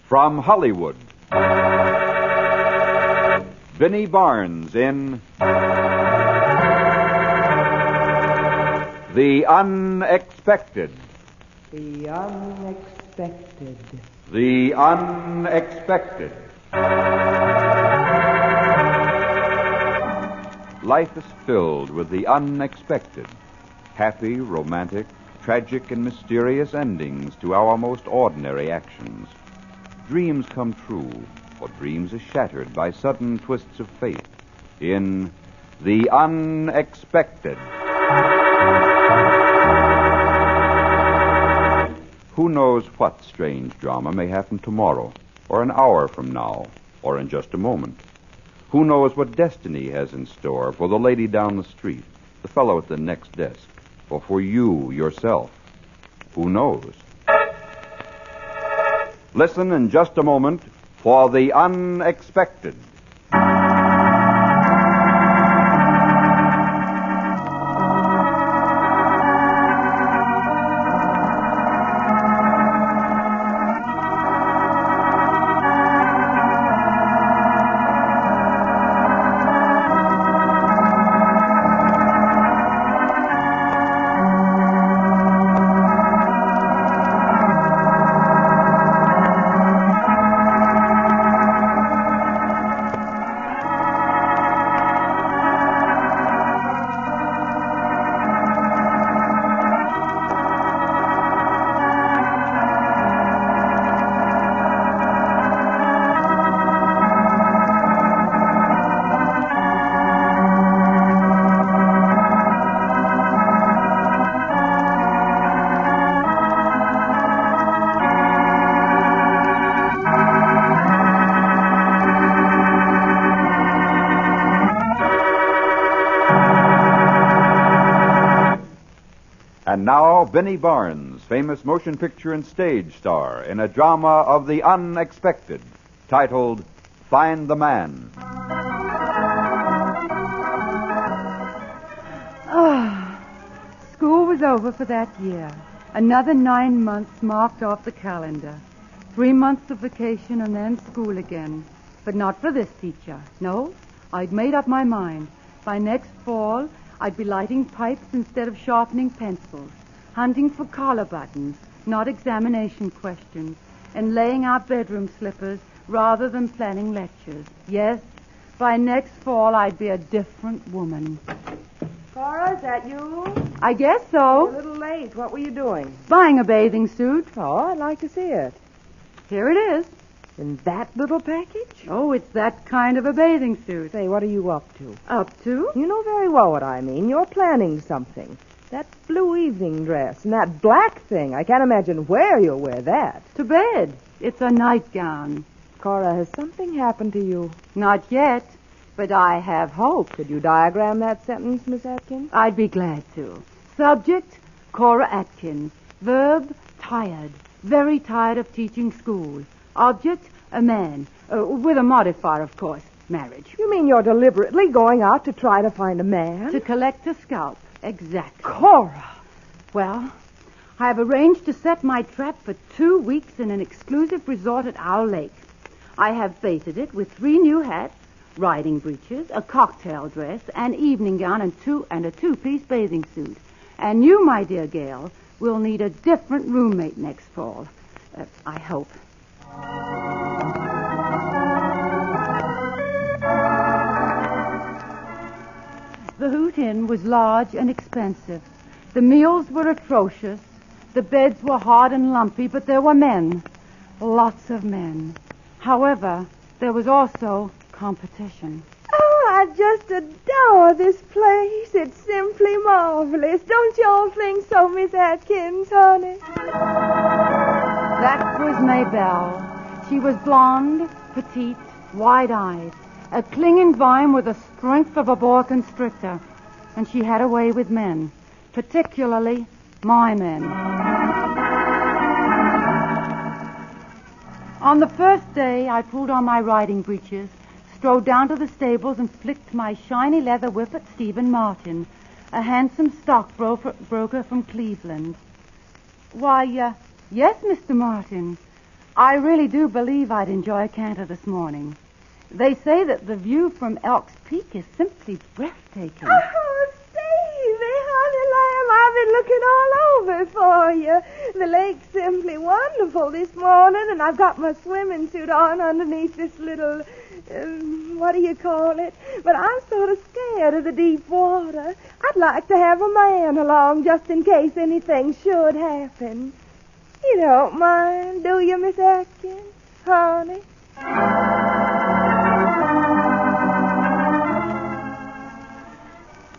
From Hollywood, Binnie Barnes in The Unexpected. The Unexpected. The Unexpected. Life is filled with the unexpected. Happy, romantic, tragic, and mysterious endings to our most ordinary actions. Dreams come true, or dreams are shattered by sudden twists of fate. In The Unexpected. Who knows what strange drama may happen tomorrow, or an hour from now, or in just a moment? Who knows what destiny has in store for the lady down the street, the fellow at the next desk, or for you yourself? Who knows? Listen in just a moment for The Unexpected. And now, Binnie Barnes, famous motion picture and stage star, in a drama of the unexpected, titled Find the Man. School was over for that year. Another 9 months marked off the calendar. 3 months of vacation and then school again. But not for this teacher. No, I'd made up my mind. By next fall, I'd be lighting pipes instead of sharpening pencils, hunting for collar buttons, not examination questions, and laying out bedroom slippers rather than planning lectures. Yes, by next fall, I'd be a different woman. Cora, is that you? I guess You're so. a little late. What were you doing? Buying a bathing suit. Oh, I'd like to see it. Here it is. In that little package? Oh, it's that kind of a bathing suit. Say, what are you up to? Up to? You know very well what I mean. You're planning something. That blue evening dress and that black thing. I can't imagine where you'll wear that. To bed. It's a nightgown. Cora, has something happened to you? Not yet, but I have hope. Could you diagram that sentence, Miss Atkins? I'd be glad to. Subject, Cora Atkins. Verb, tired. Very tired of teaching school. Object, a man. With a modifier, of course. Marriage. You mean you're deliberately going out to try to find a man? To collect a scalp. Exactly. Cora! Well, I have arranged to set my trap for 2 weeks in an exclusive resort at Owl Lake. I have baited it with 3 new hats, riding breeches, a cocktail dress, an evening gown, and a two-piece bathing suit. And you, my dear Gail, will need a different roommate next fall. I hope. The Hoot Inn was large and expensive. The meals were atrocious. The beds were hard and lumpy, but there were men. Lots of men. However, there was also competition. Oh, I just adore this place. It's simply marvelous. Don't you all think so, Miss Atkins, honey? That was Maybelle. She was blonde, petite, wide-eyed, a clinging vine with the strength of a boa constrictor, and she had a way with men, particularly my men. On the first day, I pulled on my riding breeches, strode down to the stables, and flicked my shiny leather whip at Stephen Martin, a handsome stockbroker from Cleveland. Why, yes, Mr. Martin. I really do believe I'd enjoy a canter this morning. They say that the view from Elk's Peak is simply breathtaking. Oh, Stevie, honey lamb, I've been looking all over for you. The lake's simply wonderful this morning, and I've got my swimming suit on underneath this little, what do you call it? But I'm sort of scared of the deep water. I'd like to have a man along just in case anything should happen. You don't mind, do you, Miss Atkins? Honey?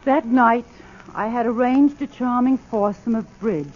That night, I had arranged a charming foursome of bridge.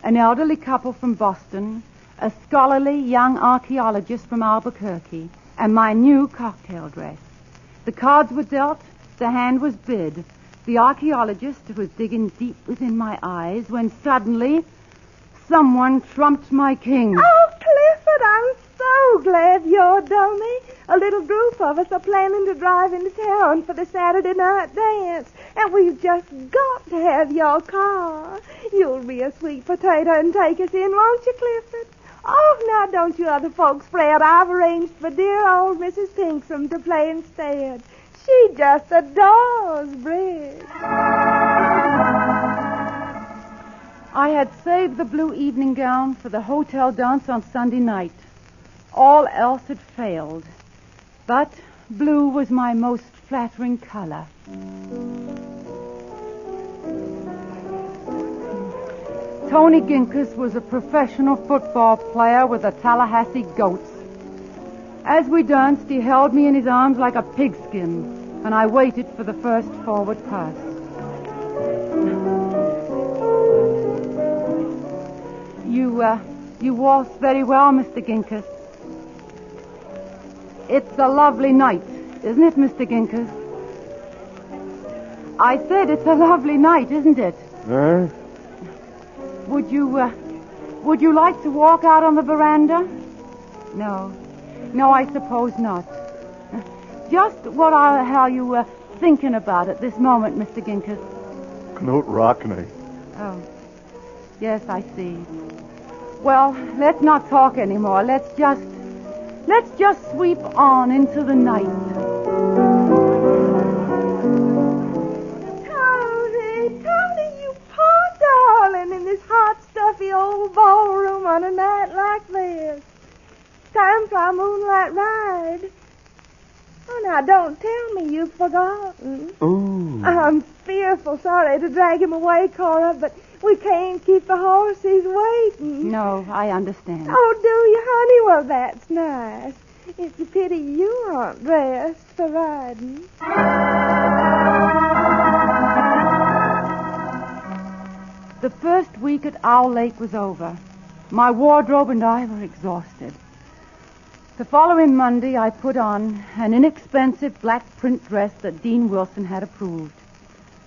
An elderly couple from Boston, a scholarly young archaeologist from Albuquerque, and my new cocktail dress. The cards were dealt, the hand was bid. The archaeologist was digging deep within my eyes when suddenly someone trumped my king. Oh, Clifford, I'm so glad you're dummy. A little group of us are planning to drive into town for the Saturday night dance, and we've just got to have your car. You'll be a sweet potato and take us in, won't you, Clifford? Oh, now don't you other folks fret. I've arranged for dear old Mrs. Pinksome to play instead. She just adores bridge. I had saved the blue evening gown for the hotel dance on Sunday night. All else had failed. But blue was my most flattering color. Tony Ginkus was a professional football player with the Tallahassee Goats. As we danced, he held me in his arms like a pigskin, and I waited for the first forward pass. You waltz very well, Mr. Ginkus. It's a lovely night, isn't it, Mr. Ginkus? I said it's a lovely night, isn't it? Huh? Would you like to walk out on the veranda? No, I suppose not. Just what the hell you were thinking about at this moment, Mr. Ginkus? Knut Rockney. Oh, yes, I see. Well, let's not talk anymore. Let's just sweep on into the night. Tony, you poor darling, in this hot, stuffy old ballroom on a night like this. Time for our moonlight ride. Oh, now, don't tell me you've forgotten. Ooh. I'm fearful sorry to drag him away, Cora, but we can't keep the horses waiting. No, I understand. Oh, do you, honey? Well, that's nice. It's a pity you aren't dressed for riding. The first week at Owl Lake was over. My wardrobe and I were exhausted. The following Monday, I put on an inexpensive black print dress that Dean Wilson had approved.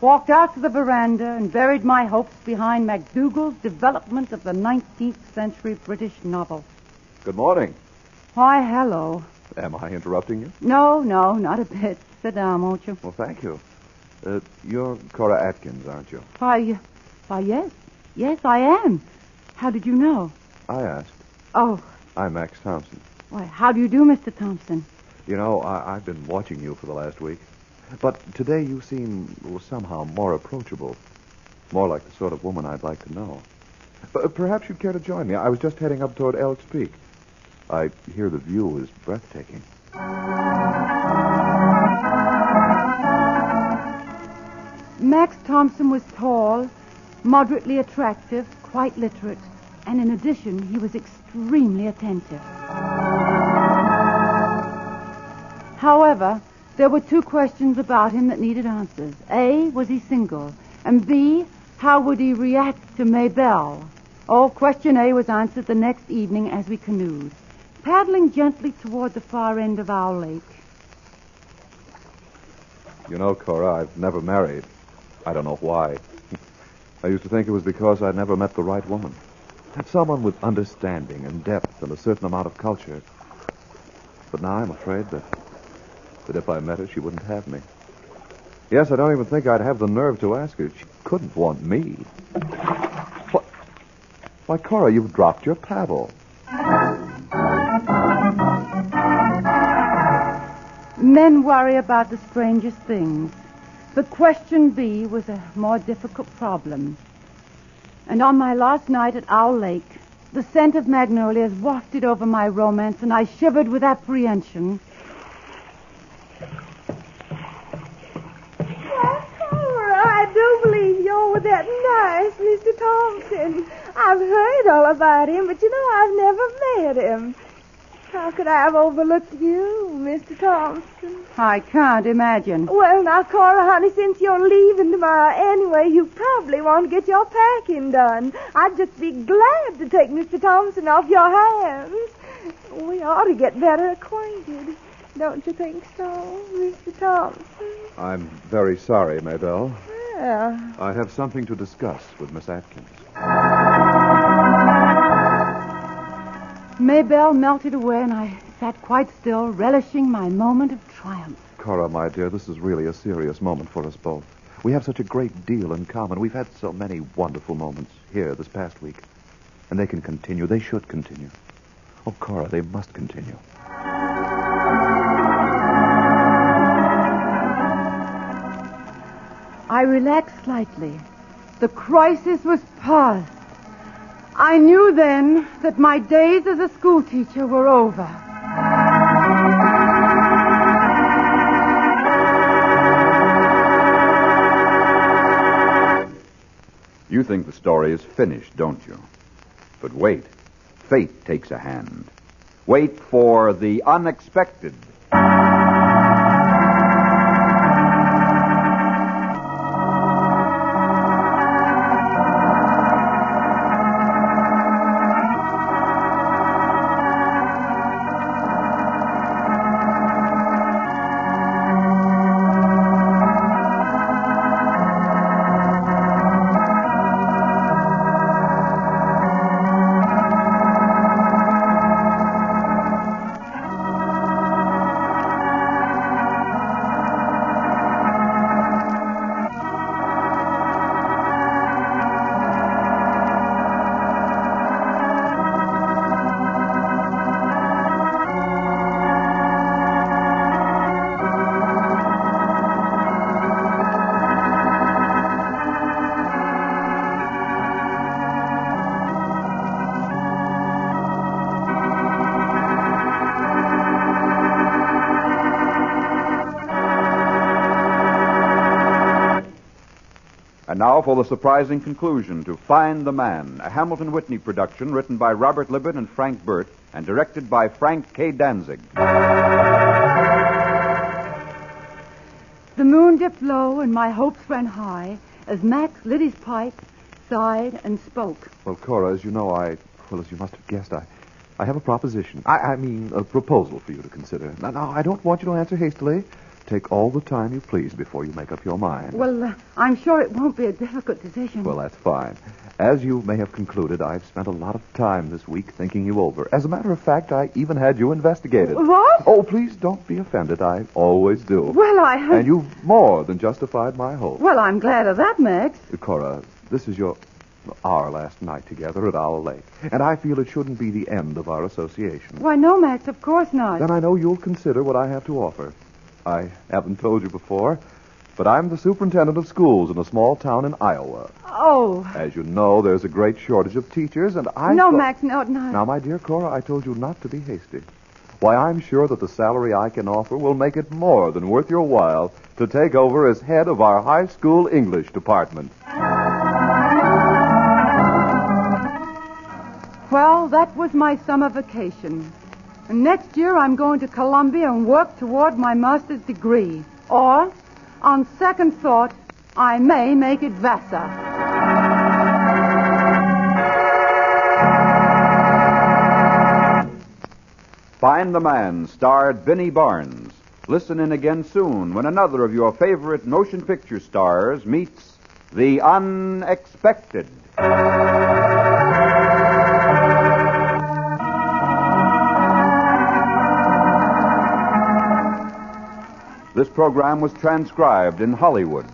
Walked out to the veranda and buried my hopes behind MacDougall's development of the 19th century British novel. Good morning. Why, hello. Am I interrupting you? No, not a bit. Sit down, won't you? Well, thank you. You're Cora Atkins, aren't you? Why, yes. Yes, I am. How did you know? I asked. Oh. I'm Max Thompson. Why, how do you do, Mr. Thompson? You know, I've been watching you for the last week. But today you seem somehow more approachable. More like the sort of woman I'd like to know. Perhaps you'd care to join me. I was just heading up toward Elk's Peak. I hear the view is breathtaking. Max Thompson was tall, moderately attractive, quite literate, and in addition, he was extremely attentive. However, there were two questions about him that needed answers. A, was he single? And B, how would he react to Maybelle? Oh, question A was answered the next evening as we canoed, paddling gently toward the far end of Owl Lake. You know, Cora, I've never married. I don't know why. I used to think it was because I'd never met the right woman. Someone with understanding and depth and a certain amount of culture. But now I'm afraid that if I met her, she wouldn't have me. Yes, I don't even think I'd have the nerve to ask her. She couldn't want me. What? Why, Cora, you've dropped your paddle. Men worry about the strangest things. But question B was a more difficult problem. And on my last night at Owl Lake, the scent of magnolias wafted over my romance, and I shivered with apprehension. I do believe you're with that nice Mr. Thompson. I've heard all about him, but I've never met him. How could I have overlooked you, Mr. Thompson? I can't imagine. Well, now, Cora, honey, since you're leaving tomorrow anyway, you probably want to get your packing done. I'd just be glad to take Mr. Thompson off your hands. We ought to get better acquainted. Don't you think so, Mr. Thompson? I'm very sorry, Maybelle. Yeah. I have something to discuss with Miss Atkins. Maybelle melted away, and I sat quite still, relishing my moment of triumph. Cora, my dear, this is really a serious moment for us both. We have such a great deal in common. We've had so many wonderful moments here this past week. And they can continue. They should continue. Oh, Cora, they must continue. I relaxed slightly. The crisis was past. I knew then that my days as a schoolteacher were over. You think the story is finished, don't you? But wait. Fate takes a hand. Wait for the unexpected. And now for the surprising conclusion to Find the Man, a Hamilton Whitney production written by Robert Libet and Frank Burt and directed by Frank K. Danzig. The moon dipped low and my hopes ran high as Max lit his pipe, sighed, and spoke. Well, Cora, as you know, as you must have guessed, I have a proposition. I mean, a proposal for you to consider. Now, I don't want you to answer hastily. Take all the time you please before you make up your mind. Well, I'm sure it won't be a difficult decision. Well, that's fine. As you may have concluded, I've spent a lot of time this week thinking you over. As a matter of fact, I even had you investigated. What? Oh, please don't be offended. I always do. Well, And you've more than justified my hope. Well, I'm glad of that, Max. Cora, this is our last night together at Owl Lake. And I feel it shouldn't be the end of our association. Why, no, Max, of course not. Then I know you'll consider what I have to offer. I haven't told you before, but I'm the superintendent of schools in a small town in Iowa. Oh. As you know, there's a great shortage of teachers, and Max, no. Now, my dear Cora, I told you not to be hasty. Why, I'm sure that the salary I can offer will make it more than worth your while to take over as head of our high school English department. Well, that was my summer vacation. And next year I'm going to Columbia and work toward my master's degree. Or, on second thought, I may make it Vassar. Find the Man starred Binnie Barnes. Listen in again soon when another of your favorite motion picture stars meets the unexpected. This program was transcribed in Hollywood.